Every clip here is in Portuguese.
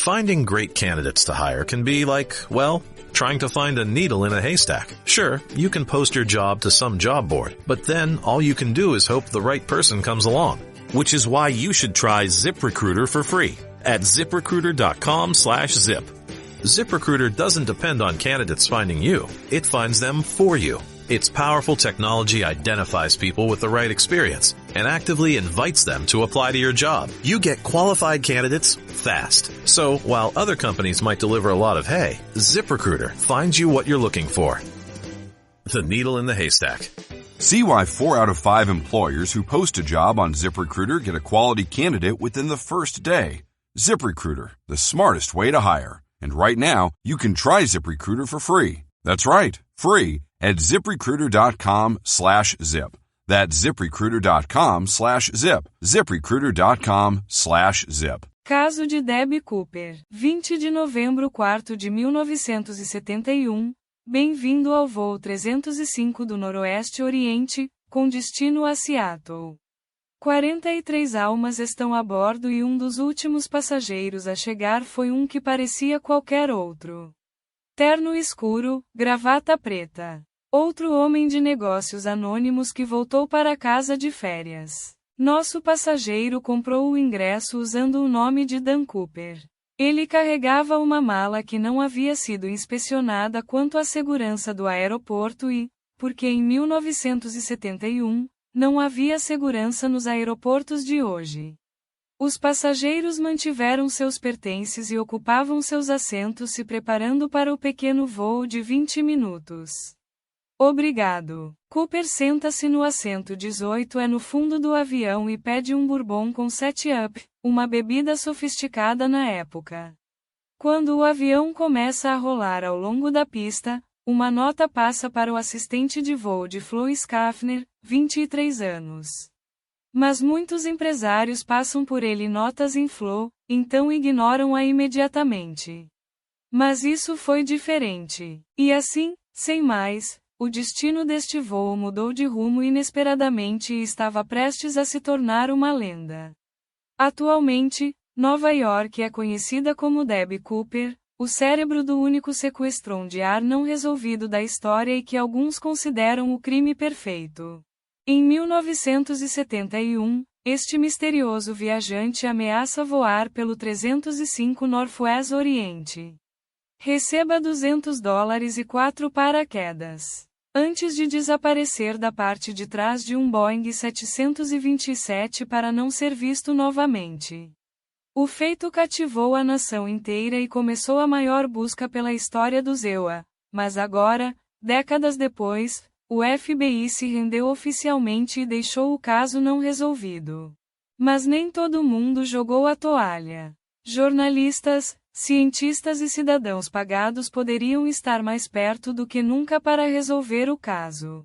Finding great candidates to hire can be like, well, trying to find a needle in a haystack. Sure, you can post your job to some job board, but then all you can do is hope the right person comes along. Which is why you should try ZipRecruiter for free at ZipRecruiter.com/zip. ZipRecruiter doesn't depend on candidates finding you. It finds them for you. Its powerful technology identifies people with the right experience and actively invites them to apply to your job. You get qualified candidates fast. So while other companies might deliver a lot of hay, ZipRecruiter finds you what you're looking for. The needle in the haystack. See why 4 out of 5 employers who post a job on ZipRecruiter get a quality candidate within the first day. ZipRecruiter, the smartest way to hire. And right now, you can try ZipRecruiter for free. That's right, free at ZipRecruiter.com/zip. That's ZipRecruiter.com/zip. ZipRecruiter.com/zip. Caso de Debbie Cooper, 20 de novembro 4 de 1971. Bem-vindo ao voo 305 do Noroeste Oriente, com destino a Seattle. 43 almas estão a bordo e um dos últimos passageiros a chegar foi um que parecia qualquer outro. Terno escuro, gravata preta. Outro homem de negócios anônimos que voltou para casa de férias. Nosso passageiro comprou o ingresso usando o nome de Dan Cooper. Ele carregava uma mala que não havia sido inspecionada quanto à segurança do aeroporto e, porque em 1971, não havia segurança nos aeroportos de hoje. Os passageiros mantiveram seus pertences e ocupavam seus assentos se preparando para o pequeno voo de 20 minutos. Obrigado. Cooper senta-se no assento 18 no fundo do avião e pede um bourbon com 7-Up, uma bebida sofisticada na época. Quando o avião começa a rolar ao longo da pista, uma nota passa para o assistente de voo de Flo Schaffner, 23 anos. Mas muitos empresários passam por ele notas em Flo, então ignoram-a imediatamente. Mas isso foi diferente. E assim, sem mais, o destino deste voo mudou de rumo inesperadamente e estava prestes a se tornar uma lenda. Atualmente, Nova York é conhecida como Debbie Cooper, o cérebro do único sequestro de ar não resolvido da história e que alguns consideram o crime perfeito. Em 1971, este misterioso viajante ameaça voar pelo 305 Northwest Oriente. Receba $200 e 4 paraquedas. Antes de desaparecer da parte de trás de um Boeing 727 para não ser visto novamente. O feito cativou a nação inteira e começou a maior busca pela história do EUA, mas agora, décadas depois, o FBI se rendeu oficialmente e deixou o caso não resolvido. Mas nem todo mundo jogou a toalha. Jornalistas, cientistas e cidadãos pagados poderiam estar mais perto do que nunca para resolver o caso.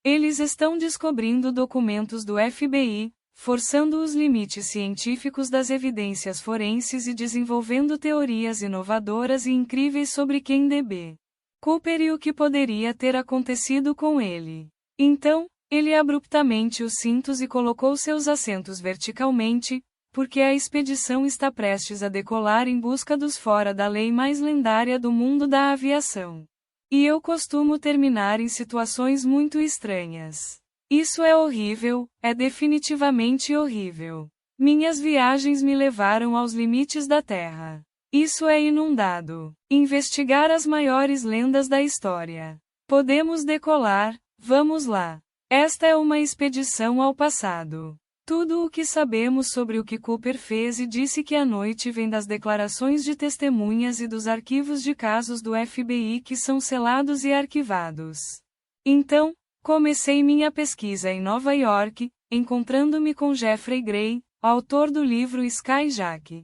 Eles estão descobrindo documentos do FBI, forçando os limites científicos das evidências forenses e desenvolvendo teorias inovadoras e incríveis sobre quem D.B. Cooper e o que poderia ter acontecido com ele. Então, ele abruptamente os cintos e colocou seus assentos verticalmente, porque a expedição está prestes a decolar em busca dos fora da lei mais lendária do mundo da aviação. E eu costumo terminar em situações muito estranhas. Isso é horrível, é definitivamente horrível. Minhas viagens me levaram aos limites da Terra. Isso é inundado. Investigar as maiores lendas da história. Podemos decolar, vamos lá. Esta é uma expedição ao passado. Tudo o que sabemos sobre o que Cooper fez e disse que à noite vem das declarações de testemunhas e dos arquivos de casos do FBI que são selados e arquivados. Então, comecei minha pesquisa em Nova York, encontrando-me com Jeffrey Gray, autor do livro Skyjack.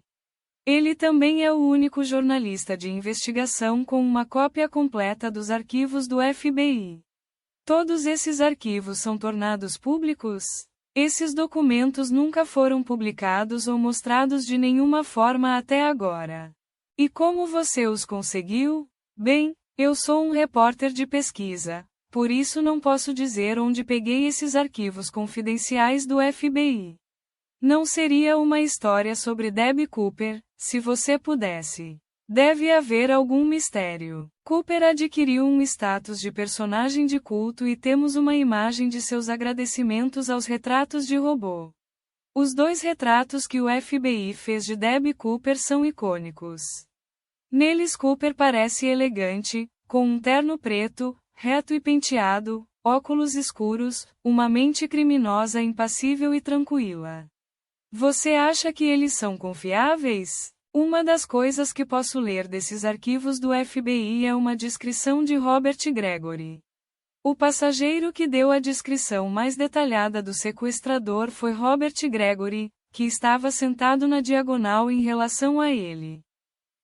Ele também é o único jornalista de investigação com uma cópia completa dos arquivos do FBI. Todos esses arquivos são tornados públicos? Esses documentos nunca foram publicados ou mostrados de nenhuma forma até agora. E como você os conseguiu? Bem, eu sou um repórter de pesquisa, por isso não posso dizer onde peguei esses arquivos confidenciais do FBI. Não seria uma história sobre Debbie Cooper, se você pudesse. Deve haver algum mistério. Cooper adquiriu um status de personagem de culto e temos uma imagem de seus agradecimentos aos retratos de robô. Os 2 retratos que o FBI fez de Debbie Cooper são icônicos. Neles Cooper parece elegante, com um terno preto, reto e penteado, óculos escuros, uma mente criminosa impassível e tranquila. Você acha que eles são confiáveis? Uma das coisas que posso ler desses arquivos do FBI é uma descrição de Robert Gregory. O passageiro que deu a descrição mais detalhada do sequestrador foi Robert Gregory, que estava sentado na diagonal em relação a ele.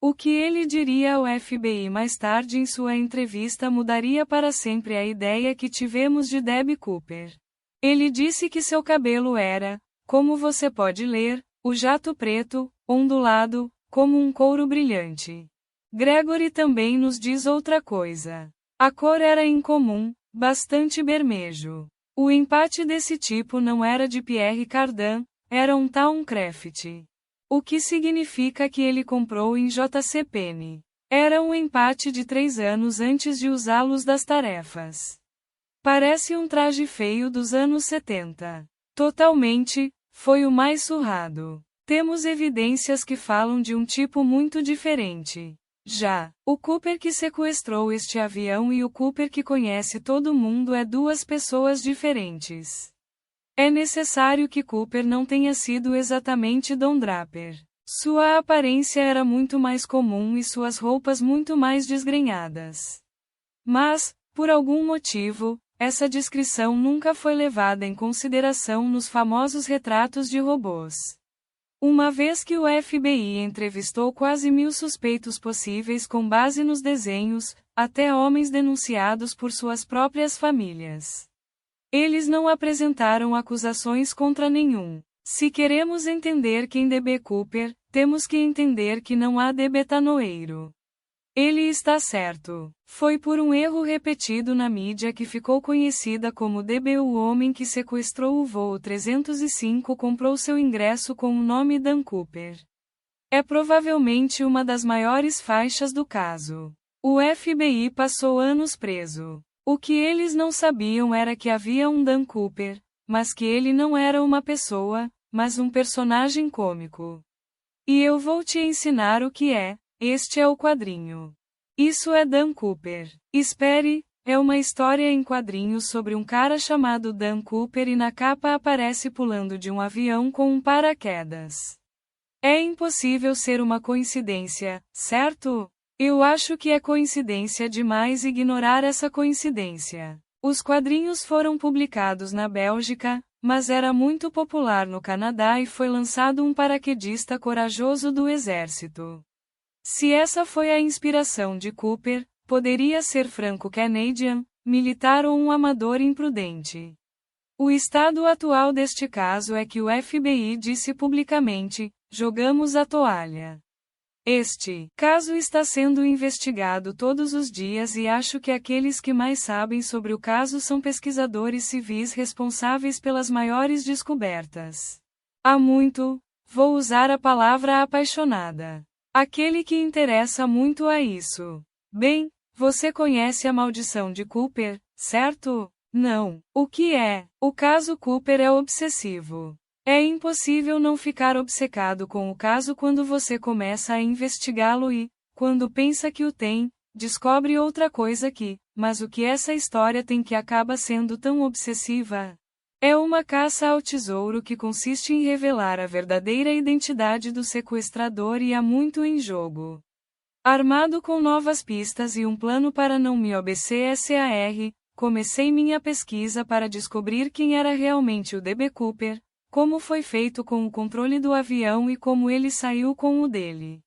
O que ele diria ao FBI mais tarde em sua entrevista mudaria para sempre a ideia que tivemos de Debbie Cooper. Ele disse que seu cabelo era, como você pode ler, o jato preto, ondulado, como um couro brilhante. Gregory também nos diz outra coisa. A cor era incomum, bastante bermejo. O empate desse tipo não era de Pierre Cardin, era um Towncraft. O que significa que ele comprou em J.C. Penney. Era um empate de 3 anos antes de usá-los das tarefas. Parece um traje feio dos anos 70. Totalmente, foi o mais surrado. Temos evidências que falam de um tipo muito diferente. Já, o Cooper que sequestrou este avião e o Cooper que conhece todo mundo é 2 pessoas diferentes. É necessário que Cooper não tenha sido exatamente Don Draper. Sua aparência era muito mais comum e suas roupas muito mais desgrenhadas. Mas, por algum motivo, essa descrição nunca foi levada em consideração nos famosos retratos de robôs. Uma vez que o FBI entrevistou quase 1000 suspeitos possíveis com base nos desenhos, até homens denunciados por suas próprias famílias. Eles não apresentaram acusações contra nenhum. Se queremos entender quem Debbie Cooper, temos que entender que não há debetanoeiro. Ele está certo. Foi por um erro repetido na mídia que ficou conhecida como Debbie. O homem que sequestrou o voo 305 comprou seu ingresso com o nome Dan Cooper. É provavelmente uma das maiores faixas do caso. O FBI passou anos preso. O que eles não sabiam era que havia um Dan Cooper, mas que ele não era uma pessoa, mas um personagem cômico. E eu vou te ensinar o que é. Este é o quadrinho. Isso é Dan Cooper. Espere, é uma história em quadrinhos sobre um cara chamado Dan Cooper e na capa aparece pulando de um avião com um paraquedas. É impossível ser uma coincidência, certo? Eu acho que é coincidência demais ignorar essa coincidência. Os quadrinhos foram publicados na Bélgica, mas era muito popular no Canadá e foi lançado um paraquedista corajoso do exército. Se essa foi a inspiração de Cooper, poderia ser franco-canadian, militar ou um amador imprudente. O estado atual deste caso é que o FBI disse publicamente: jogamos a toalha. Este caso está sendo investigado todos os dias e acho que aqueles que mais sabem sobre o caso são pesquisadores civis responsáveis pelas maiores descobertas. Há muito, vou usar a palavra apaixonada. Aquele que interessa muito a isso. Bem, você conhece a maldição de Cooper, certo? Não. O que é? O caso Cooper é obsessivo. É impossível não ficar obcecado com o caso quando você começa a investigá-lo e, quando pensa que o tem, descobre outra coisa que, mas o que essa história tem que acaba sendo tão obsessiva? É uma caça ao tesouro que consiste em revelar a verdadeira identidade do sequestrador e há muito em jogo. Armado com novas pistas e um plano para não me obsessar, comecei minha pesquisa para descobrir quem era realmente o Debbie Cooper, como foi feito com o controle do avião e como ele saiu com o dele.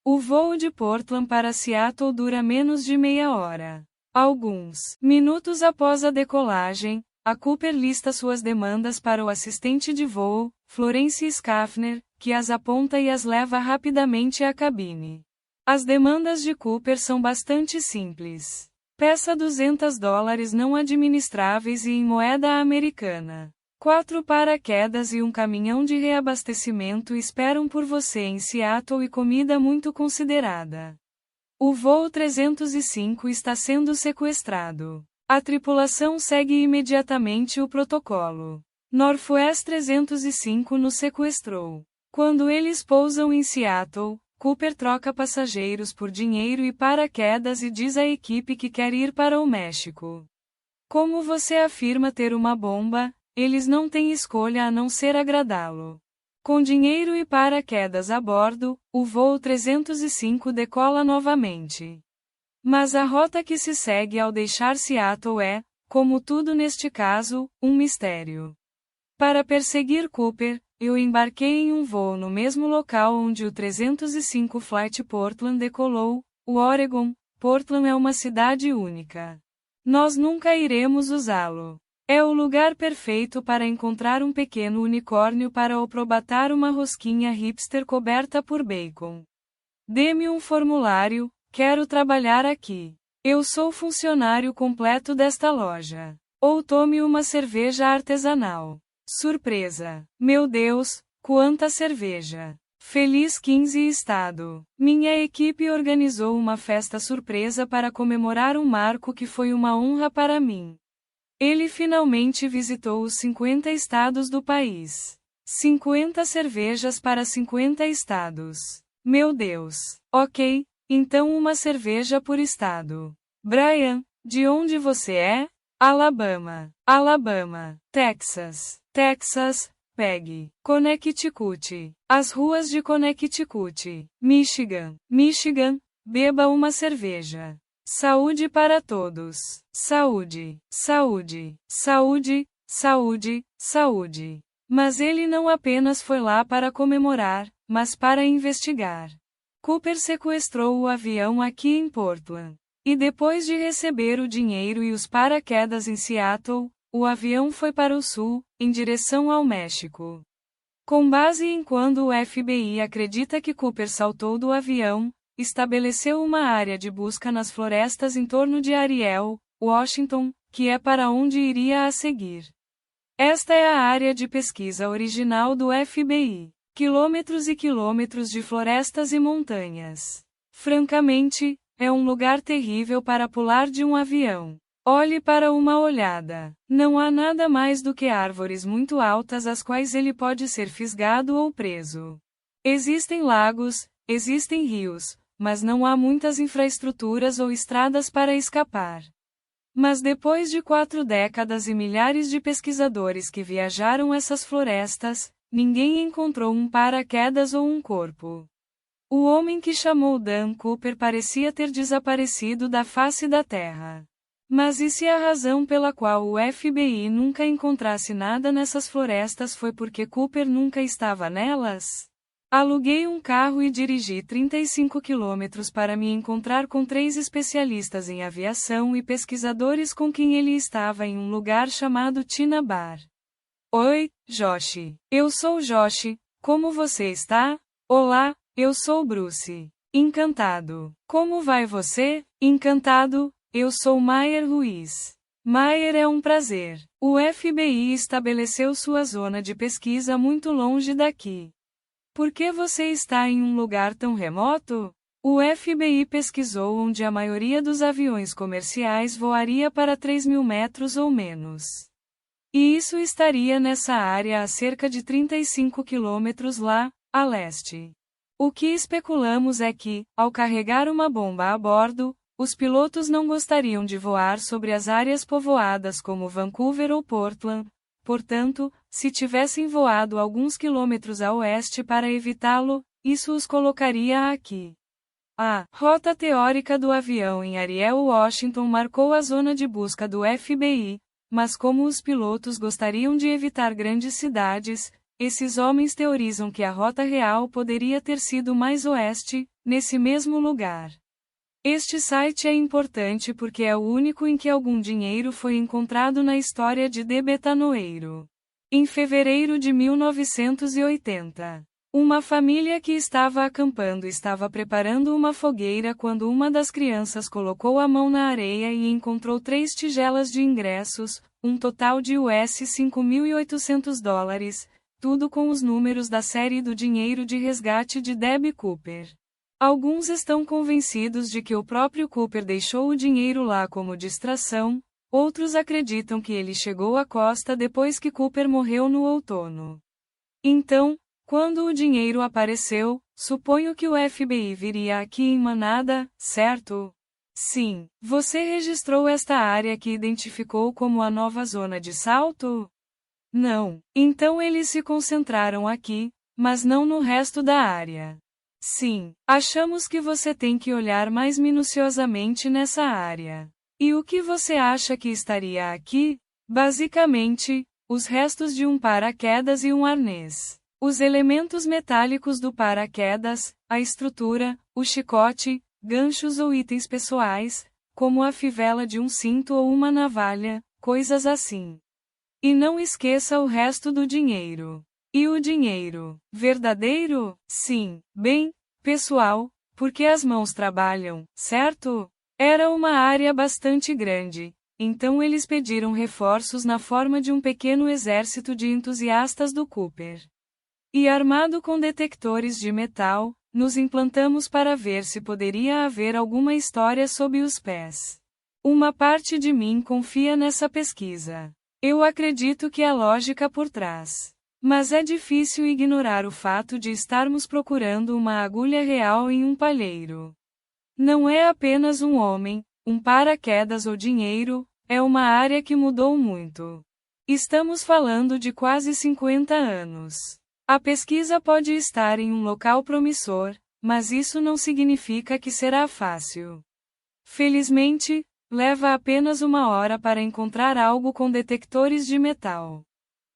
O voo de Portland para Seattle dura menos de meia hora. Alguns minutos após a decolagem, a Cooper lista suas demandas para o assistente de voo, Florence Schaffner, que as aponta e as leva rapidamente à cabine. As demandas de Cooper são bastante simples. Peça $200 não administráveis e em moeda americana. 4 paraquedas e um caminhão de reabastecimento esperam por você em Seattle e comida muito considerada. O voo 305 está sendo sequestrado. A tripulação segue imediatamente o protocolo. Northwest 305 nos sequestrou. Quando eles pousam em Seattle, Cooper troca passageiros por dinheiro e paraquedas e diz à equipe que quer ir para o México. Como você afirma ter uma bomba, eles não têm escolha a não ser agradá-lo. Com dinheiro e paraquedas a bordo, o voo 305 decola novamente. Mas a rota que se segue ao deixar Seattle é, como tudo neste caso, um mistério. Para perseguir Cooper, eu embarquei em um voo no mesmo local onde o 305 Flight Portland decolou, o Oregon. Portland é uma cidade única. Nós nunca iremos usá-lo. É o lugar perfeito para encontrar um pequeno unicórnio para aprobatar uma rosquinha hipster coberta por bacon. Dê-me um formulário, quero trabalhar aqui. Eu sou funcionário completo desta loja. Ou tome uma cerveja artesanal. Surpresa! Meu Deus, quanta cerveja! Feliz 15 estado! Minha equipe organizou uma festa surpresa para comemorar um marco que foi uma honra para mim. Ele finalmente visitou os 50 estados do país. 50 cervejas para 50 estados. Meu Deus! Ok, então uma cerveja por estado. Brian, de onde você é? Alabama. Alabama. Texas. Texas. Peg. Connecticut. As ruas de Connecticut. Michigan. Michigan. Beba uma cerveja. Saúde para todos. Saúde. Saúde. Saúde. Saúde. Saúde. Mas ele não apenas foi lá para comemorar, mas para investigar. Cooper sequestrou o avião aqui em Portland. E depois de receber o dinheiro e os paraquedas em Seattle, o avião foi para o sul, em direção ao México. Com base em quando o FBI acredita que Cooper saltou do avião, estabeleceu uma área de busca nas florestas em torno de Ariel, Washington, que é para onde iria a seguir. Esta é a área de pesquisa original do FBI. Quilômetros e quilômetros de florestas e montanhas. Francamente, é um lugar terrível para pular de um avião. Olhe para uma olhada. Não há nada mais do que árvores muito altas às quais ele pode ser fisgado ou preso. Existem lagos, existem rios, mas não há muitas infraestruturas ou estradas para escapar. Mas depois de 4 décadas e milhares de pesquisadores que viajaram essas florestas, ninguém encontrou um paraquedas ou um corpo. O homem que chamou Dan Cooper parecia ter desaparecido da face da Terra. Mas e se a razão pela qual o FBI nunca encontrasse nada nessas florestas foi porque Cooper nunca estava nelas? Aluguei um carro e dirigi 35 quilômetros para me encontrar com 3 especialistas em aviação e pesquisadores com quem ele estava em um lugar chamado Tina Bar. Oi, Josh. Eu sou Josh, como você está? Olá, eu sou Bruce. Encantado. Como vai você? Encantado, eu sou Maier Ruiz. Maier, é um prazer. O FBI estabeleceu sua zona de pesquisa muito longe daqui. Por que você está em um lugar tão remoto? O FBI pesquisou onde a maioria dos aviões comerciais voaria para 3.000 metros ou menos. E isso estaria nessa área a cerca de 35 quilômetros lá, a leste. O que especulamos é que, ao carregar uma bomba a bordo, os pilotos não gostariam de voar sobre as áreas povoadas como Vancouver ou Portland. Portanto, se tivessem voado alguns quilômetros a oeste para evitá-lo, isso os colocaria aqui. A rota teórica do avião em Ariel, Washington marcou a zona de busca do FBI, mas como os pilotos gostariam de evitar grandes cidades, esses homens teorizam que a rota real poderia ter sido mais oeste, nesse mesmo lugar. Este site é importante porque é o único em que algum dinheiro foi encontrado na história de De Betanoeiro. Em fevereiro de 1980. Uma família que estava acampando estava preparando uma fogueira quando uma das crianças colocou a mão na areia e encontrou 3 tigelas de ingressos, um total de US$ 5.800, tudo com os números da série do dinheiro de resgate de Debbie Cooper. Alguns estão convencidos de que o próprio Cooper deixou o dinheiro lá como distração, outros acreditam que ele chegou à costa depois que Cooper morreu no outono. Então, quando o dinheiro apareceu, suponho que o FBI viria aqui em manada, certo? Sim. Você registrou esta área que identificou como a nova zona de salto? Não. Então eles se concentraram aqui, mas não no resto da área. Sim. Achamos que você tem que olhar mais minuciosamente nessa área. E o que você acha que estaria aqui? Basicamente, os restos de um paraquedas e um arnês. Os elementos metálicos do paraquedas, a estrutura, o chicote, ganchos ou itens pessoais, como a fivela de um cinto ou uma navalha, coisas assim. E não esqueça o resto do dinheiro. E o dinheiro, verdadeiro? Sim, bem, pessoal, porque as mãos trabalham, certo? Era uma área bastante grande, então eles pediram reforços na forma de um pequeno exército de entusiastas do Cooper. E armado com detectores de metal, nos implantamos para ver se poderia haver alguma história sob os pés. Uma parte de mim confia nessa pesquisa. Eu acredito que há lógica por trás. Mas é difícil ignorar o fato de estarmos procurando uma agulha real em um palheiro. Não é apenas um homem, um paraquedas ou dinheiro, é uma área que mudou muito. Estamos falando de quase 50 anos. A pesquisa pode estar em um local promissor, mas isso não significa que será fácil. Felizmente, leva apenas 1 hora para encontrar algo com detectores de metal.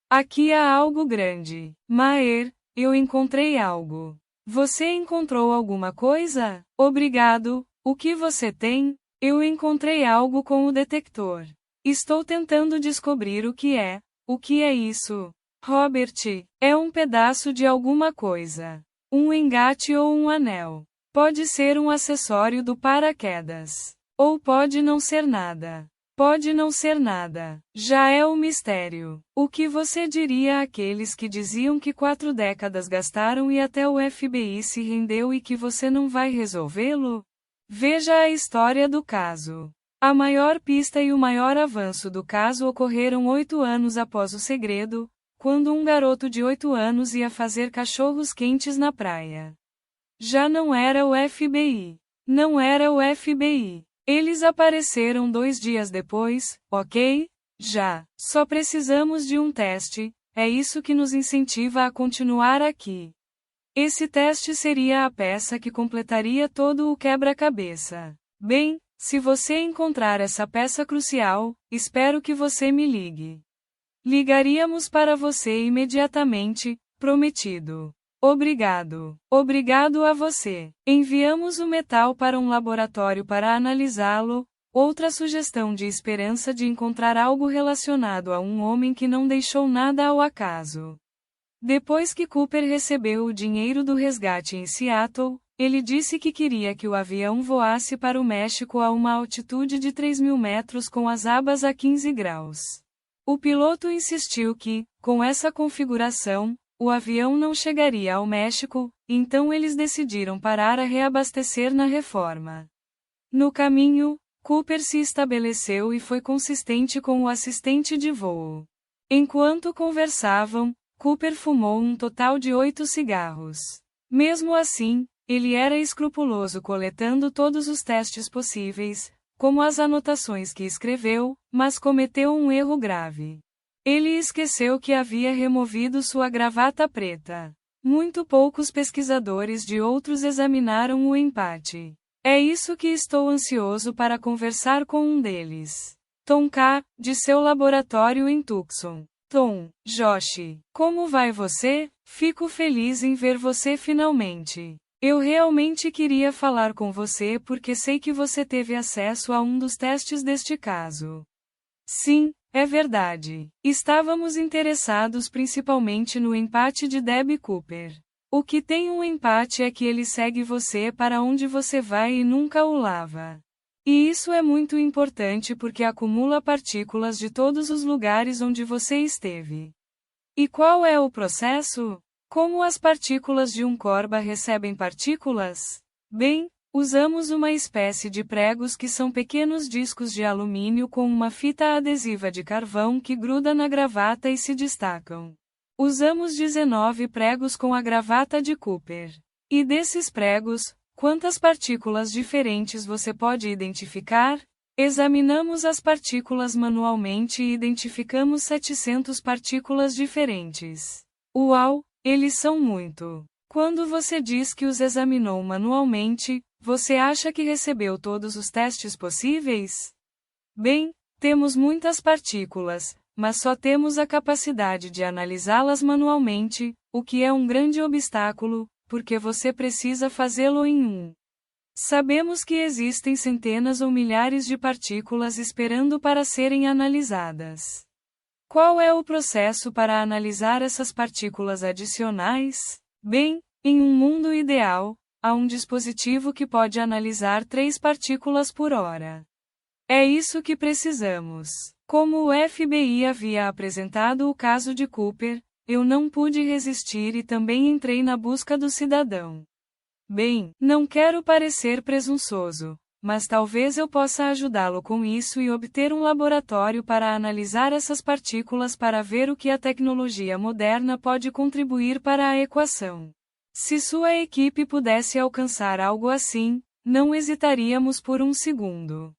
Aqui há algo grande. Maher, eu encontrei algo. Você encontrou alguma coisa? Obrigado. O que você tem? Eu encontrei algo com o detector. Estou tentando descobrir o que é. O que é isso? Robert, é um pedaço de alguma coisa. Um engate ou um anel. Pode ser um acessório do paraquedas. Ou pode não ser nada. Pode não ser nada. Já é um mistério. O que você diria àqueles que diziam que 4 décadas gastaram e até o FBI se rendeu e que você não vai resolvê-lo? Veja a história do caso. A maior pista e o maior avanço do caso ocorreram 8 anos após o segredo, quando um garoto de 8 anos ia fazer cachorros quentes na praia. Já não era o FBI. Não era o FBI. Eles apareceram 2 dias depois, ok? Já. Só precisamos de um teste, é isso que nos incentiva a continuar aqui. Esse teste seria a peça que completaria todo o quebra-cabeça. Bem, se você encontrar essa peça crucial, espero que você me ligue. Ligaríamos para você imediatamente, prometido. Obrigado. Obrigado a você. Enviamos o metal para um laboratório para analisá-lo. Outra sugestão de esperança de encontrar algo relacionado a um homem que não deixou nada ao acaso. Depois que Cooper recebeu o dinheiro do resgate em Seattle, ele disse que queria que o avião voasse para o México a uma altitude de 3.000 metros com as abas a 15 graus. O piloto insistiu que, com essa configuração, o avião não chegaria ao México, então eles decidiram parar a reabastecer na Reforma. No caminho, Cooper se estabeleceu e foi consistente com o assistente de voo. Enquanto conversavam, Cooper fumou um total de 8 cigarros. Mesmo assim, ele era escrupuloso coletando todos os testes possíveis, como as anotações que escreveu, mas cometeu um erro grave. Ele esqueceu que havia removido sua gravata preta. Muito poucos pesquisadores de outros examinaram o empate. É isso que estou ansioso para conversar com um deles. Tom K., de seu laboratório em Tucson. Tom, Josh, como vai você? Fico feliz em ver você finalmente. Eu realmente queria falar com você porque sei que você teve acesso a um dos testes deste caso. Sim, é verdade. Estávamos interessados principalmente no empate de Debbie Cooper. O que tem um empate é que ele segue você para onde você vai e nunca o lava. E isso é muito importante porque acumula partículas de todos os lugares onde você esteve. E qual é o processo? Como as partículas de um corba recebem partículas? Bem, usamos uma espécie de pregos que são pequenos discos de alumínio com uma fita adesiva de carvão que gruda na gravata e se destacam. Usamos 19 pregos com a gravata de Cooper. E desses pregos, quantas partículas diferentes você pode identificar? Examinamos as partículas manualmente e identificamos 700 partículas diferentes. Uau, eles são muito! Quando você diz que os examinou manualmente, você acha que recebeu todos os testes possíveis? Bem, temos muitas partículas, mas só temos a capacidade de analisá-las manualmente, o que é um grande obstáculo, porque você precisa fazê-lo em um. Sabemos que existem centenas ou milhares de partículas esperando para serem analisadas. Qual é o processo para analisar essas partículas adicionais? Bem, em um mundo ideal, há um dispositivo que pode analisar 3 partículas por hora. É isso que precisamos. Como o FBI havia apresentado o caso de Cooper, eu não pude resistir e também entrei na busca do cidadão. Bem, não quero parecer presunçoso, mas talvez eu possa ajudá-lo com isso e obter um laboratório para analisar essas partículas para ver o que a tecnologia moderna pode contribuir para a equação. Se sua equipe pudesse alcançar algo assim, não hesitaríamos por um segundo.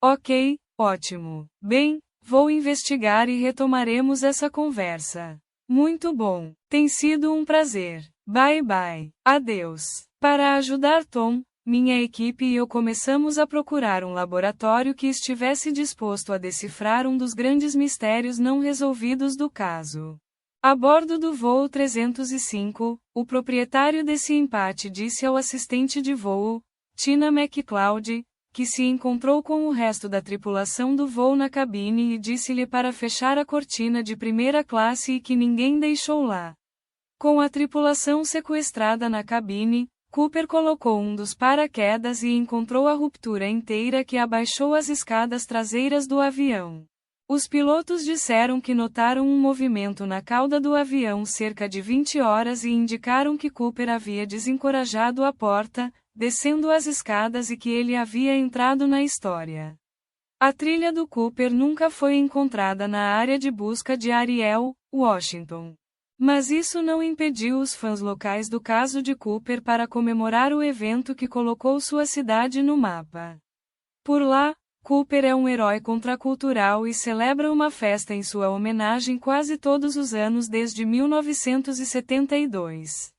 Ok, ótimo. Bem, vou investigar e retomaremos essa conversa. Muito bom. Tem sido um prazer. Bye bye. Adeus. Para ajudar Tom, minha equipe e eu começamos a procurar um laboratório que estivesse disposto a decifrar um dos grandes mistérios não resolvidos do caso. A bordo do voo 305, o proprietário desse empate disse ao assistente de voo, Tina McCloud, que se encontrou com o resto da tripulação do voo na cabine e disse-lhe para fechar a cortina de primeira classe e que ninguém deixou lá. Com a tripulação sequestrada na cabine, Cooper colocou um dos paraquedas e encontrou a ruptura inteira que abaixou as escadas traseiras do avião. Os pilotos disseram que notaram um movimento na cauda do avião cerca de 20 horas e indicaram que Cooper havia desencorajado a porta, descendo as escadas e que ele havia entrado na história. A trilha do Cooper nunca foi encontrada na área de busca de Ariel, Washington. Mas isso não impediu os fãs locais do caso de Cooper para comemorar o evento que colocou sua cidade no mapa. Por lá, Cooper é um herói contracultural e celebra uma festa em sua homenagem quase todos os anos desde 1972.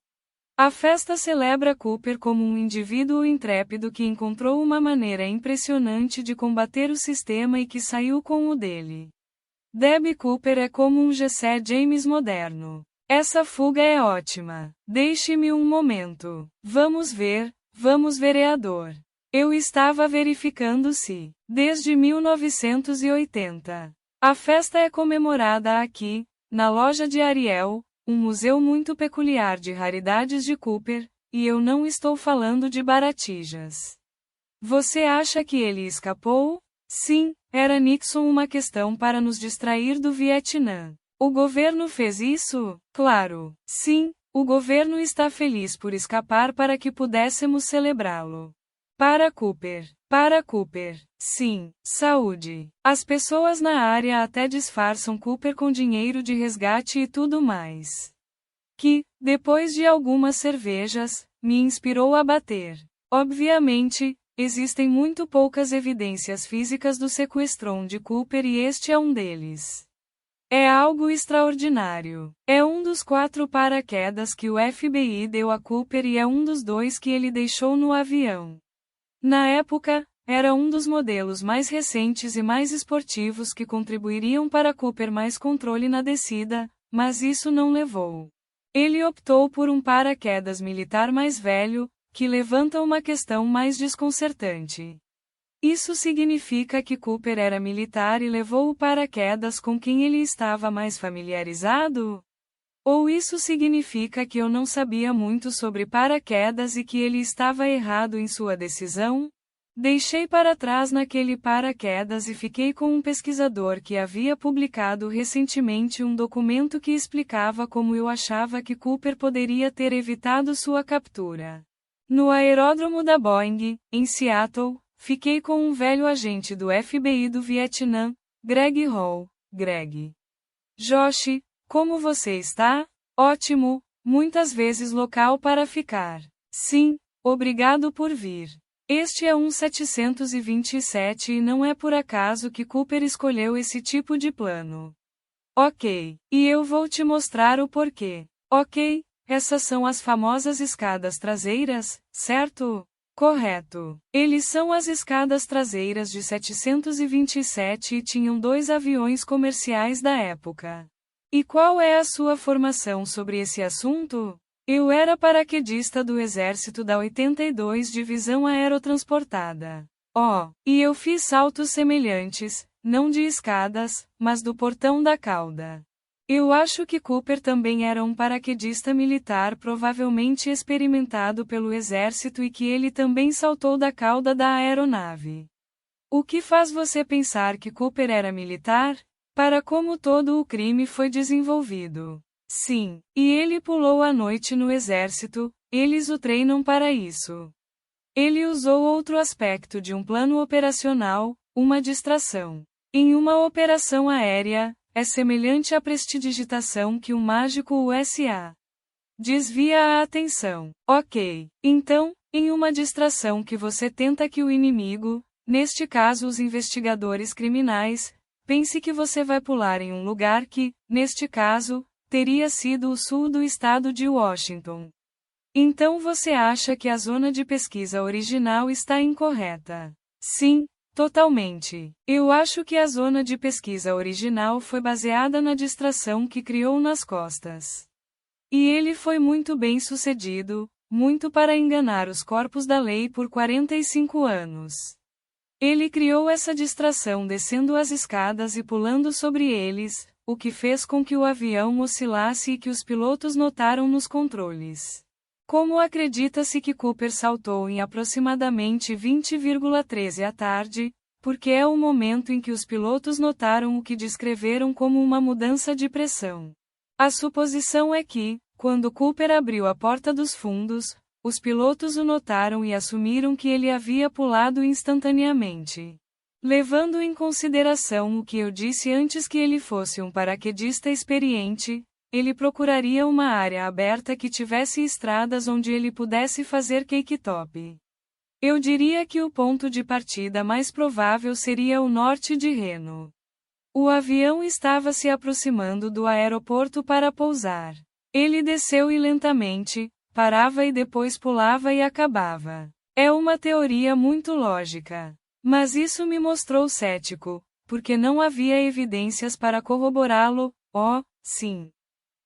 A festa celebra Cooper como um indivíduo intrépido que encontrou uma maneira impressionante de combater o sistema e que saiu com o dele. Debbie Cooper é como um Jesse James moderno. Essa fuga é ótima. Deixe-me um momento. Vamos ver, vereador. Eu estava verificando se, desde 1980, a festa é comemorada aqui, na loja de Ariel, um museu muito peculiar de raridades de Cooper, e eu não estou falando de baratijas. Você acha que ele escapou? Sim, era Nixon uma questão para nos distrair do Vietnã. O governo fez isso? Claro. Sim, o governo está feliz por escapar para que pudéssemos celebrá-lo. Para Cooper. Sim, saúde. As pessoas na área até disfarçam Cooper com dinheiro de resgate e tudo mais. Que, depois de algumas cervejas, me inspirou a bater. Obviamente, existem muito poucas evidências físicas do sequestron de Cooper e este é um deles. É algo extraordinário. É um dos 4 paraquedas que o FBI deu a Cooper e é um dos 2 que ele deixou no avião. Na época, era um dos modelos mais recentes e mais esportivos que contribuiriam para Cooper mais controle na descida, mas isso não levou. Ele optou por um paraquedas militar mais velho, que levanta uma questão mais desconcertante. Isso significa que Cooper era militar e levou o paraquedas com quem ele estava mais familiarizado? Ou isso significa que eu não sabia muito sobre paraquedas e que ele estava errado em sua decisão? Deixei para trás naquele paraquedas e fiquei com um pesquisador que havia publicado recentemente um documento que explicava como eu achava que Cooper poderia ter evitado sua captura. No aeródromo da Boeing, em Seattle, fiquei com um velho agente do FBI do Vietnã, Greg Hall. Greg. Josh, como você está? Ótimo, muitas vezes local para ficar. Sim, obrigado por vir. Este é um 727 e não é por acaso que Cooper escolheu esse tipo de plano. Ok, e eu vou te mostrar o porquê. Ok, essas são as famosas escadas traseiras, certo? Correto. Eles são as escadas traseiras de 727 e tinham 2 aviões comerciais da época. E qual é a sua formação sobre esse assunto? Eu era paraquedista do Exército da 82 Divisão Aerotransportada. E eu fiz saltos semelhantes, não de escadas, mas do portão da cauda. Eu acho que Cooper também era um paraquedista militar provavelmente experimentado pelo Exército e que ele também saltou da cauda da aeronave. O que faz você pensar que Cooper era militar? Para como todo o crime foi desenvolvido. Sim, e ele pulou a noite no exército, eles o treinam para isso. Ele usou outro aspecto de um plano operacional, uma distração. Em uma operação aérea, é semelhante à prestidigitação que um mágico USA desvia a atenção. Ok, então, em uma distração que você tenta que o inimigo, neste caso os investigadores criminais, pense que você vai pular em um lugar que, neste caso, teria sido o sul do estado de Washington. Então você acha que a zona de pesquisa original está incorreta? Sim, totalmente. Eu acho que a zona de pesquisa original foi baseada na distração que criou nas costas. E ele foi muito bem sucedido, muito para enganar os corpos da lei por 45 anos. Ele criou essa distração descendo as escadas e pulando sobre eles, o que fez com que o avião oscilasse e que os pilotos notaram nos controles. Como acredita-se que Cooper saltou em aproximadamente 20,13 à tarde, porque é o momento em que os pilotos notaram o que descreveram como uma mudança de pressão. A suposição é que, quando Cooper abriu a porta dos fundos, os pilotos o notaram e assumiram que ele havia pulado instantaneamente. Levando em consideração o que eu disse antes que ele fosse um paraquedista experiente, ele procuraria uma área aberta que tivesse estradas onde ele pudesse fazer cake-top. Eu diria que o ponto de partida mais provável seria o norte de Reno. O avião estava se aproximando do aeroporto para pousar. Ele desceu e lentamente, parava e depois pulava e acabava. É uma teoria muito lógica. Mas isso me mostrou cético, porque não havia evidências para corroborá-lo. Sim.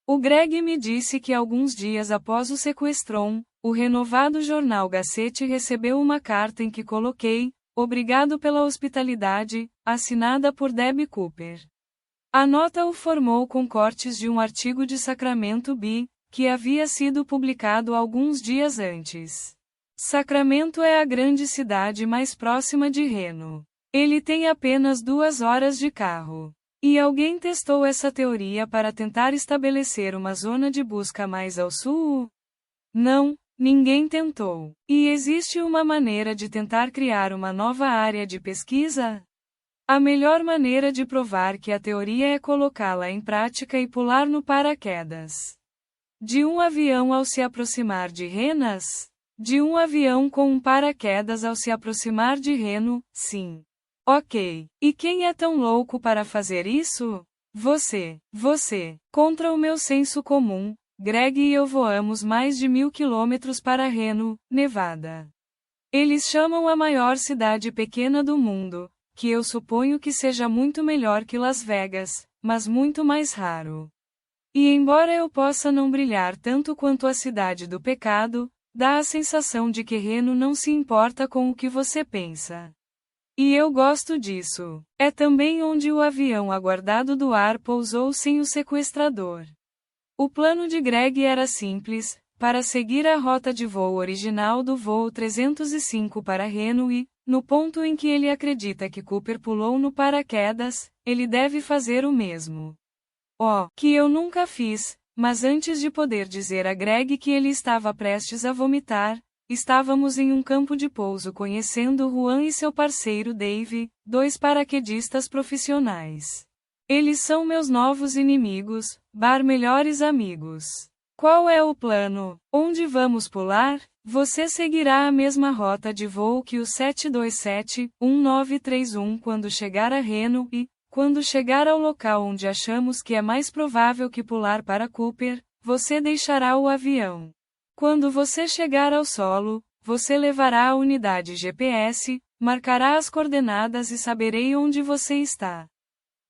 O Greg me disse que alguns dias após o sequestron, o renovado jornal Gazette recebeu uma carta em que coloquei, obrigado pela hospitalidade, assinada por Debbie Cooper. A nota o formou com cortes de um artigo de Sacramento Bee, que havia sido publicado alguns dias antes. Sacramento é a grande cidade mais próxima de Reno. Ele tem apenas 2 horas de carro. E alguém testou essa teoria para tentar estabelecer uma zona de busca mais ao sul? Não, ninguém tentou. E existe uma maneira de tentar criar uma nova área de pesquisa? A melhor maneira de provar que a teoria é colocá-la em prática e pular no paraquedas. De um avião ao se aproximar de Renas? De um avião com um paraquedas ao se aproximar de Reno, sim. Ok. E quem é tão louco para fazer isso? Você. Contra o meu senso comum, Greg e eu voamos mais de 1000 quilômetros para Reno, Nevada. Eles chamam a maior cidade pequena do mundo, que eu suponho que seja muito melhor que Las Vegas, mas muito mais raro. E embora eu possa não brilhar tanto quanto a cidade do pecado, dá a sensação de que Reno não se importa com o que você pensa. E eu gosto disso. É também onde o avião aguardado do ar pousou sem o sequestrador. O plano de Greg era simples, para seguir a rota de voo original do voo 305 para Reno e, no ponto em que ele acredita que Cooper pulou no paraquedas, ele deve fazer o mesmo. Oh, que eu nunca fiz, mas antes de poder dizer a Greg que ele estava prestes a vomitar, estávamos em um campo de pouso conhecendo Juan e seu parceiro Dave, 2 paraquedistas profissionais. Eles são meus novos inimigos, melhores amigos. Qual é o plano? Onde vamos pular? Você seguirá a mesma rota de voo que o 727-1931 quando chegar a Reno e, quando chegar ao local onde achamos que é mais provável que pular para Cooper, você deixará o avião. Quando você chegar ao solo, você levará a unidade GPS, marcará as coordenadas e saberei onde você está.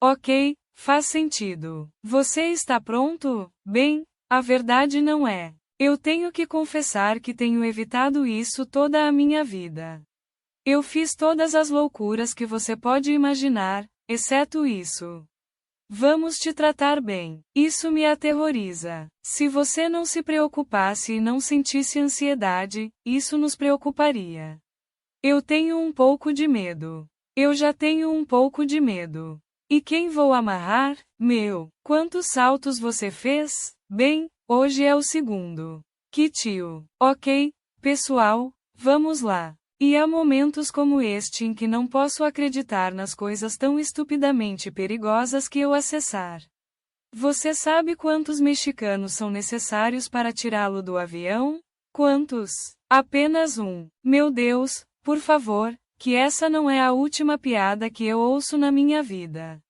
Ok, faz sentido. Você está pronto? Bem, a verdade não é. Eu tenho que confessar que tenho evitado isso toda a minha vida. Eu fiz todas as loucuras que você pode imaginar, exceto isso. Vamos te tratar bem. Isso me aterroriza. Se você não se preocupasse e não sentisse ansiedade, isso nos preocuparia. Eu tenho um pouco de medo. Eu já tenho um pouco de medo. E quem vou amarrar? Quantos saltos você fez? Bem, hoje é o segundo. Que tio. Ok, pessoal, vamos lá. E há momentos como este em que não posso acreditar nas coisas tão estupidamente perigosas que eu acessar. Você sabe quantos mexicanos são necessários para tirá-lo do avião? Quantos? Apenas um. Meu Deus, por favor, que essa não é a última piada que eu ouço na minha vida.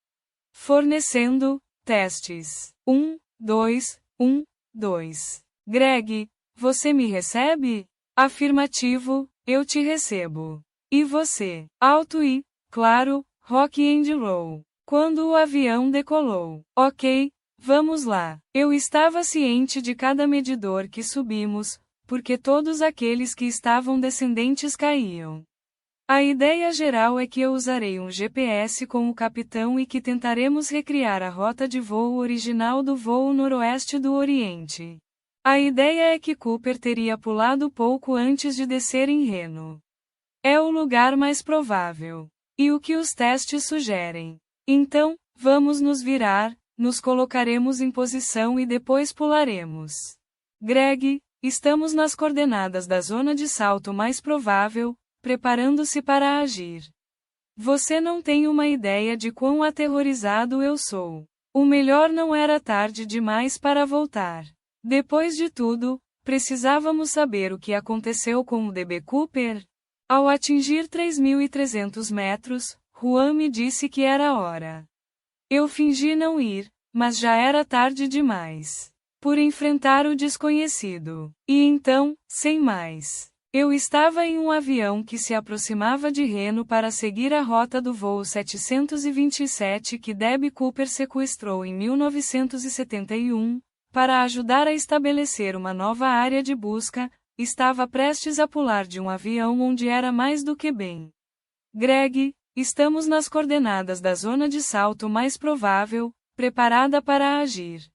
Fornecendo testes. 1, 2, 1, 2. Greg, você me recebe? Afirmativo, eu te recebo. E você? Alto e, claro, rock and roll. Quando o avião decolou. Ok, vamos lá. Eu estava ciente de cada medidor que subimos, porque todos aqueles que estavam descendentes caíam. A ideia geral é que eu usarei um GPS com o capitão e que tentaremos recriar a rota de voo original do voo noroeste do Oriente. A ideia é que Cooper teria pulado pouco antes de descer em Reno. É o lugar mais provável. E o que os testes sugerem. Então, vamos nos virar, nos colocaremos em posição e depois pularemos. Greg, estamos nas coordenadas da zona de salto mais provável, preparando-se para agir. Você não tem uma ideia de quão aterrorizado eu sou. O melhor não era tarde demais para voltar. Depois de tudo, precisávamos saber o que aconteceu com o DB Cooper. Ao atingir 3.300 metros, Juan me disse que era hora. Eu fingi não ir, mas já era tarde demais. Por enfrentar o desconhecido. E então, sem mais. Eu estava em um avião que se aproximava de Reno para seguir a rota do voo 727 que Debbie Cooper sequestrou em 1971, para ajudar a estabelecer uma nova área de busca, estava prestes a pular de um avião onde era mais do que bem. Greg, estamos nas coordenadas da zona de salto mais provável, preparada para agir.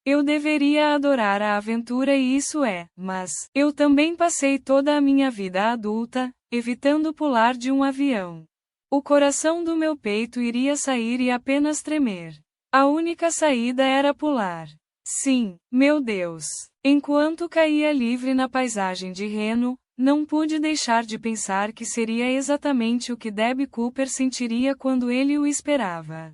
Eu deveria adorar a aventura e isso é, mas eu também passei toda a minha vida adulta, evitando pular de um avião. O coração do meu peito iria sair e apenas tremer. A única saída era pular. Sim, meu Deus. Enquanto caía livre na paisagem de Reno, não pude deixar de pensar que seria exatamente o que Debbie Cooper sentiria quando ele o esperava.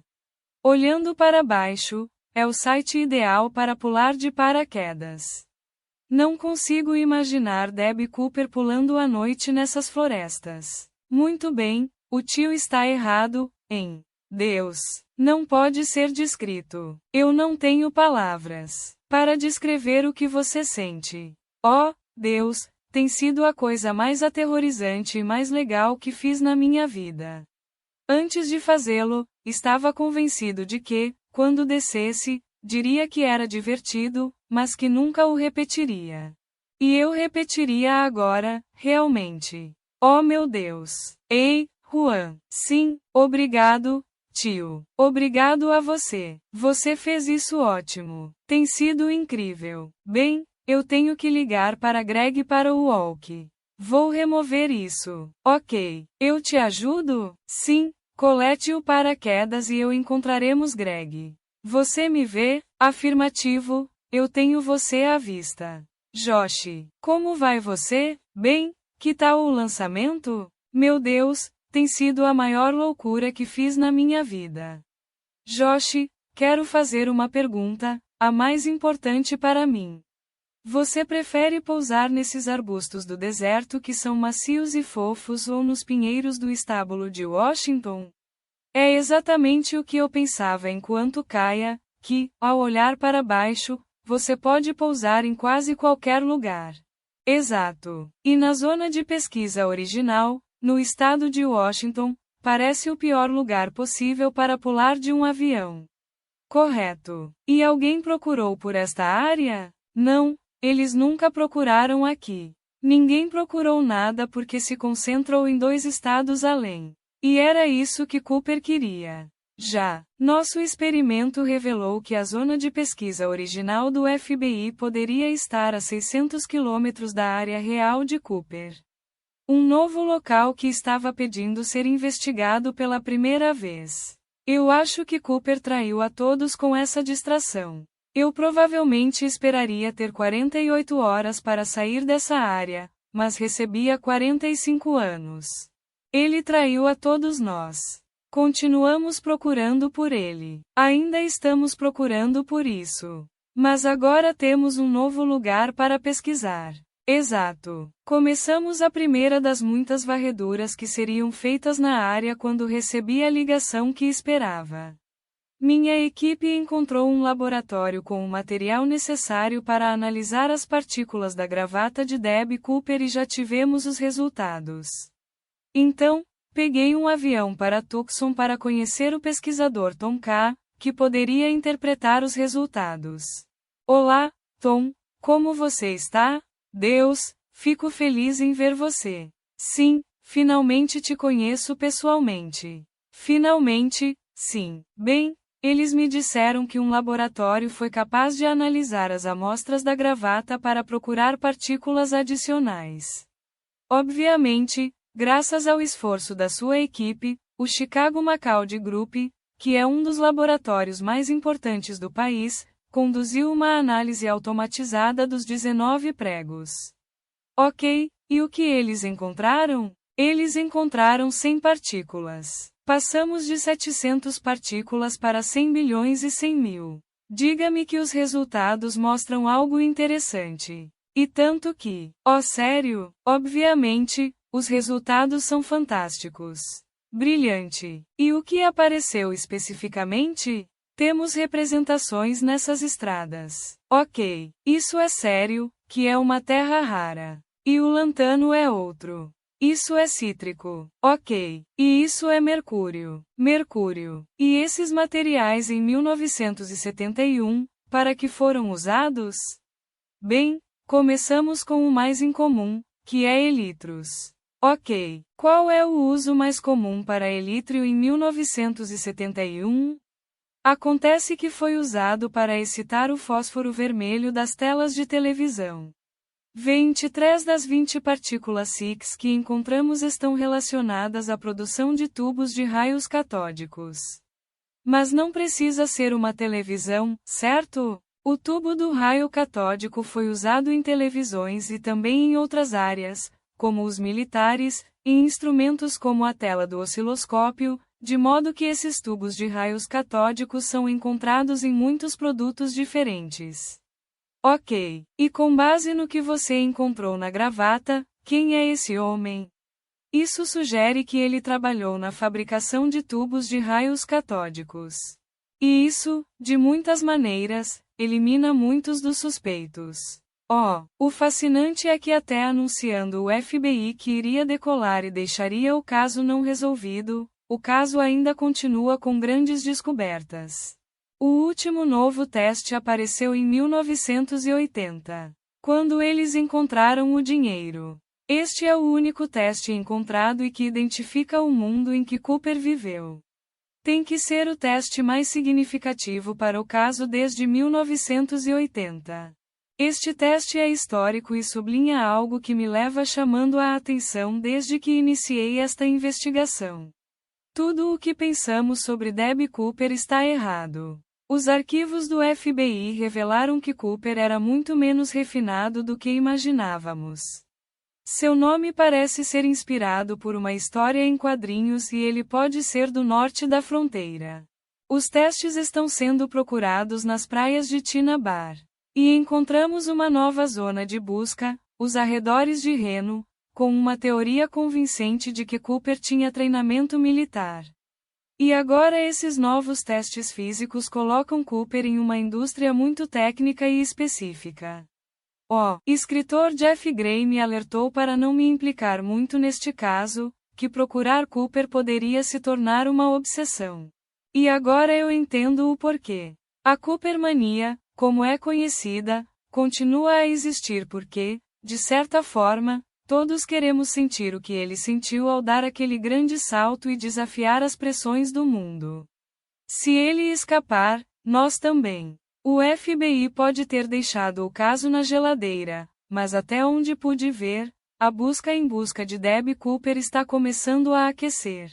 Olhando para baixo, é o site ideal para pular de paraquedas. Não consigo imaginar Debbie Cooper pulando à noite nessas florestas. Muito bem, o tio está errado, hein? Deus. Não pode ser descrito. Eu não tenho palavras para descrever o que você sente. Oh, Deus, tem sido a coisa mais aterrorizante e mais legal que fiz na minha vida. Antes de fazê-lo, estava convencido de que, quando descesse, diria que era divertido, mas que nunca o repetiria. E eu repetiria agora, realmente. Oh meu Deus! Ei, Juan! Sim, obrigado, tio. Obrigado a você. Você fez isso ótimo. Tem sido incrível. Bem, eu tenho que ligar para Greg para o walk. Vou remover isso. Ok. Eu te ajudo? Sim. Colete o paraquedas e eu encontraremos Greg. Você me vê? Afirmativo. Eu tenho você à vista. Josh, como vai você? Bem, que tal o lançamento? Meu Deus, tem sido a maior loucura que fiz na minha vida. Josh, quero fazer uma pergunta, a mais importante para mim. Você prefere pousar nesses arbustos do deserto que são macios e fofos ou nos pinheiros do estábulo de Washington? É exatamente o que eu pensava enquanto caia, que, ao olhar para baixo, você pode pousar em quase qualquer lugar. Exato. E na zona de pesquisa original, no estado de Washington, parece o pior lugar possível para pular de um avião. Correto. E alguém procurou por esta área? Não, eles nunca procuraram aqui. Ninguém procurou nada porque se concentrou em 2 estados além. E era isso que Cooper queria. Já, nosso experimento revelou que a zona de pesquisa original do FBI poderia estar a 600 quilômetros da área real de Cooper. Um novo local que estava pedindo ser investigado pela primeira vez. Eu acho que Cooper traiu a todos com essa distração. Eu provavelmente esperaria ter 48 horas para sair dessa área, mas recebia 45 anos. Ele traiu a todos nós. Continuamos procurando por ele. Ainda estamos procurando por isso. Mas agora temos um novo lugar para pesquisar. Exato. Começamos a primeira das muitas varreduras que seriam feitas na área quando recebi a ligação que esperava. Minha equipe encontrou um laboratório com o material necessário para analisar as partículas da gravata de Deb Cooper e já tivemos os resultados. Então, peguei um avião para Tucson para conhecer o pesquisador Tom K., que poderia interpretar os resultados. Olá, Tom, como você está? Deus, fico feliz em ver você. Sim, finalmente te conheço pessoalmente. Finalmente, sim. Bem, eles me disseram que um laboratório foi capaz de analisar as amostras da gravata para procurar partículas adicionais. Obviamente, graças ao esforço da sua equipe, o Chicago McCaudy Group, que é um dos laboratórios mais importantes do país, conduziu uma análise automatizada dos 19 pregos. Ok, e o que eles encontraram? Eles encontraram 100 partículas. Passamos de 700 partículas para 100 bilhões e 100 mil. Diga-me que os resultados mostram algo interessante. E tanto que, sério, obviamente, os resultados são fantásticos. Brilhante. E o que apareceu especificamente? Temos representações nessas estradas. Ok, isso é sério, que é uma terra rara. E o lantano é outro. Isso é cítrico. Ok, e isso é mercúrio. Mercúrio. E esses materiais em 1971, para que foram usados? Bem, começamos com o mais incomum, que é elitros. Ok, qual é o uso mais comum para elítrio em 1971? Acontece que foi usado para excitar o fósforo vermelho das telas de televisão. 23 das 20 partículas SiC que encontramos estão relacionadas à produção de tubos de raios catódicos. Mas não precisa ser uma televisão, certo? O tubo do raio catódico foi usado em televisões e também em outras áreas, como os militares, e instrumentos como a tela do osciloscópio, de modo que esses tubos de raios catódicos são encontrados em muitos produtos diferentes. Ok, e com base no que você encontrou na gravata, quem é esse homem? Isso sugere que ele trabalhou na fabricação de tubos de raios catódicos. E isso, de muitas maneiras, elimina muitos dos suspeitos. O fascinante é que até anunciando o FBI que iria decolar e deixaria o caso não resolvido, o caso ainda continua com grandes descobertas. O último novo teste apareceu em 1980, quando eles encontraram o dinheiro. Este é o único teste encontrado e que identifica o mundo em que Cooper viveu. Tem que ser o teste mais significativo para o caso desde 1980. Este teste é histórico e sublinha algo que me leva chamando a atenção desde que iniciei esta investigação. Tudo o que pensamos sobre Debbie Cooper está errado. Os arquivos do FBI revelaram que Cooper era muito menos refinado do que imaginávamos. Seu nome parece ser inspirado por uma história em quadrinhos e ele pode ser do norte da fronteira. Os testes estão sendo procurados nas praias de Tina Bar. E encontramos uma nova zona de busca, os arredores de Reno, com uma teoria convincente de que Cooper tinha treinamento militar. E agora esses novos testes físicos colocam Cooper em uma indústria muito técnica e específica. O escritor Jeff Gray me alertou para não me implicar muito neste caso, que procurar Cooper poderia se tornar uma obsessão. E agora eu entendo o porquê. A Cooper mania, como é conhecida, continua a existir porque, de certa forma, todos queremos sentir o que ele sentiu ao dar aquele grande salto e desafiar as pressões do mundo. Se ele escapar, nós também. O FBI pode ter deixado o caso na geladeira, mas até onde pude ver, a busca em busca de Debbie Cooper está começando a aquecer.